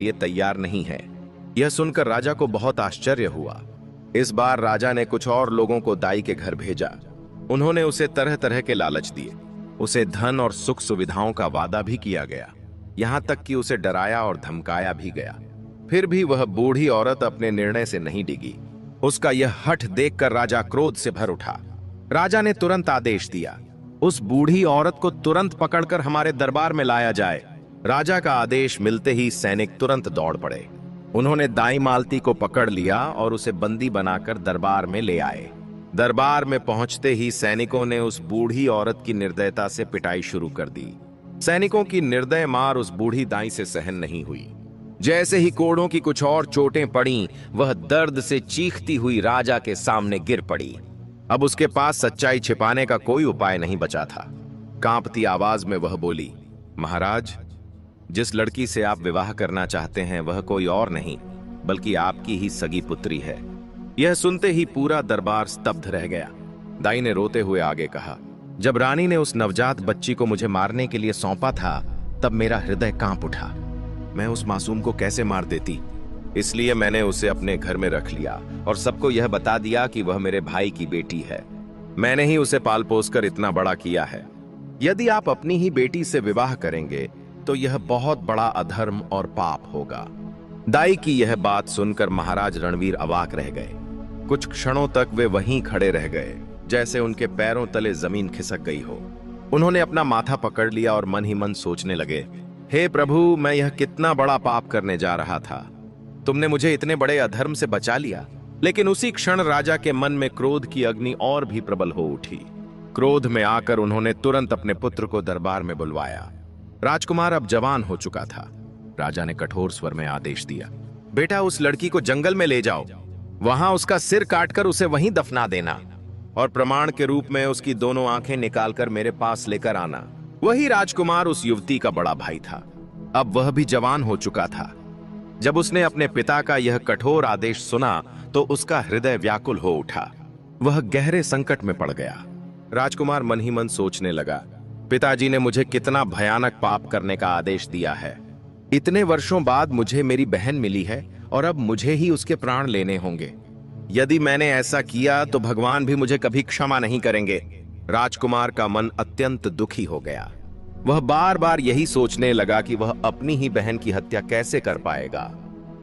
लिए तैयार नहीं है। यह सुनकर राजा को बहुत आश्चर्य हुआ। इस बार राजा ने कुछ और लोगों को दाई के घर भेजा। उन्होंने उसे तरह तरह के लालच दिए। उसे धन और सुख सुविधाओं का वादा भी किया गया, यहाँ तक कि उसे डराया और धमकाया भी गया। फिर भी वह बूढ़ी औरत अपने निर्णय से नहीं डिगी। उसका यह हठ देखकर राजा क्रोध से भर उठा। राजा ने तुरंत आदेश दिया, उस बूढ़ी औरत को तुरंत पकड़कर हमारे दरबार में लाया जाए। राजा का आदेश मिलते ही सैनिक तुरंत दौड़ पड़े। उन्होंने दाई मालती को पकड़ लिया और उसे बंदी बनाकर दरबार में ले आए। दरबार में पहुंचते ही सैनिकों ने उस बूढ़ी औरत की निर्दयता से पिटाई शुरू कर दी। सैनिकों की निर्दय मार उस बूढ़ी दाई से सहन नहीं हुई। जैसे ही कोड़ों की कुछ और चोटें पड़ी, वह दर्द से चीखती हुई राजा के सामने गिर पड़ी। अब उसके पास सच्चाई छिपाने का कोई उपाय नहीं बचा था। कांपती आवाज में वह बोली, महाराज, जिस लड़की से आप विवाह करना चाहते हैं वह कोई और नहीं बल्कि आपकी ही सगी पुत्री है। यह सुनते ही पूरा दरबार स्तब्ध रह गया। दाई ने रोते हुए आगे कहा, जब रानी ने उस नवजात बच्ची को मुझे मारने के लिए सौंपा था तब मेरा हृदय कांप उठा। मैं उस मासूम को कैसे मार देती, इसलिए मैंने उसे अपने घर में रख लिया और सबको यह बता दिया कि वह मेरे भाई की बेटी है। मैंने ही उसे पाल पोस कर इतना बड़ा किया है। यदि आप अपनी ही बेटी से विवाह करेंगे तो यह बहुत बड़ा अधर्म और पाप होगा। दाई की यह बात सुनकर महाराज रणवीर अवाक रह गए। कुछ क्षणों तक वे वहीं खड़े रह गए, जैसे उनके पैरों तले जमीन खिसक गई हो। उन्होंने अपना माथा पकड़ लिया और मन ही मन सोचने लगे, हे प्रभु, मैं यह कितना बड़ा पाप करने जा रहा था। तुमने मुझे इतने बड़े अधर्म से बचा लिया। लेकिन उसी क्षण राजा के मन में क्रोध की अग्नि और भी प्रबल हो उठी। क्रोध में आकर उन्होंने तुरंत अपने पुत्र को दरबार में बुलवाया। राजकुमार अब जवान हो चुका था। राजा ने कठोर स्वर में आदेश दिया, बेटा, उस लड़की को जंगल में ले जाओ, वहां उसका सिर काटकर उसे वहीं दफना देना और प्रमाण के रूप में उसकी दोनों आंखें निकालकर मेरे पास लेकर आना। वही राजकुमार उस युवती का बड़ा भाई था। अब वह भी जवान हो चुका था। जब उसने अपने पिता का यह कठोर आदेश सुना तो उसका हृदय व्याकुल हो उठा। वह गहरे संकट में पड़ गया। राजकुमार मन ही मन सोचने लगा, पिताजी ने मुझे कितना भयानक पाप करने का आदेश दिया है। इतने वर्षों बाद मुझे मेरी बहन मिली है और अब मुझे ही उसके प्राण लेने होंगे। यदि मैंने ऐसा किया तो भगवान भी मुझे कभी क्षमा नहीं करेंगे। राजकुमार का मन अत्यंत दुखी हो गया। वह बार बार यही सोचने लगा कि वह अपनी ही बहन की हत्या कैसे कर पाएगा।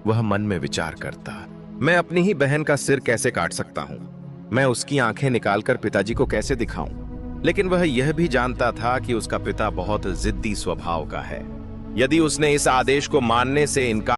वह मन में विचार करता, मैं अपनी ही बहन का सिर कैसे काट सकता हूं, मैं उसकी आंखें निकालकर पिताजी को कैसे दिखाऊं। लेकिन वह यह भी जानता था कि उसका पिता बहुत जिद्दी स्वभाव का है। यदि उसने इस आदेश को मानने से इनकार